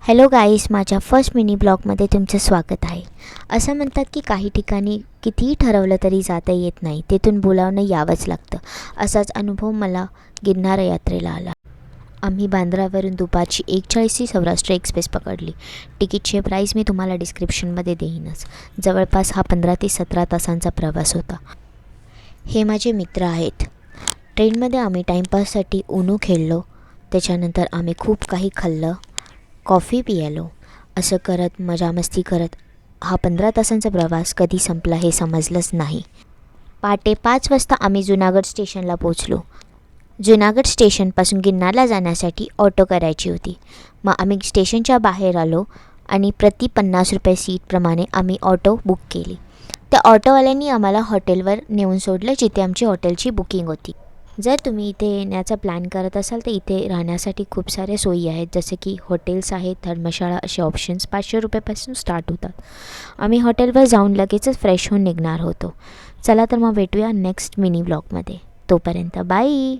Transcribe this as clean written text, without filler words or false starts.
Hello गाईस, माझ्या first mini ब्लॉगमध्ये तुमचं स्वागत आहे. असं म्हणतात की काही ठिकाणी कितीही ठरवलं तरी जाता येत नाही, तेथून बोलावणं यावंच लागतं. असाच अनुभव मला गिरनार यात्रेला आला. आम्ही बांद्रावरून दुपारची 1:40ची सौराष्ट्र एक्सप्रेस पकडली. तिकीटचे प्राईस मी तुम्हाला डिस्क्रिप्शनमध्ये देईनच. जवळपास हा 15 ते 17 तासांचा प्रवास होता. हे माझे मित्र आहेत. ट्रेनमध्ये आम्ही टाईमपाससाठी उनो खेळलो. त्याच्यानंतर आम्ही खूप काही खाल्लं, कॉफी पियालो. असं करत मजा मस्ती करत हा 15 तासांचा प्रवास कधी संपला हे समजलंच नाही. पहाटे 5 वाजता आम्ही जुनागड स्टेशनला पोचलो. जुनागड स्टेशनपासून गिरनारला जाण्यासाठी ऑटो करायची होती. मग आम्ही स्टेशनच्या बाहेर आलो आणि प्रति 50 रुपये सीटप्रमाणे आम्ही ऑटो बुक केली. त्या ऑटोवाल्यांनी आम्हाला हॉटेलवर नेऊन सोडलं, जिथे आमची हॉटेलची बुकिंग होती. जर तुम्ही इथे येण्याचा प्लॅन करत असाल तर इथे राहण्यासाठी खूप साऱ्या सोयी आहेत, जसे की हॉटेल्स आहेत, धर्मशाळा, असे ऑप्शन्स 500 रुपयापासून स्टार्ट होतात. आम्ही हॉटेलवर जाऊन लगेचच फ्रेश होऊन निघणार होतो. चला तर मग भेटूया नेक्स्ट मिनी ब्लॉगमध्ये. तोपर्यंत बाय.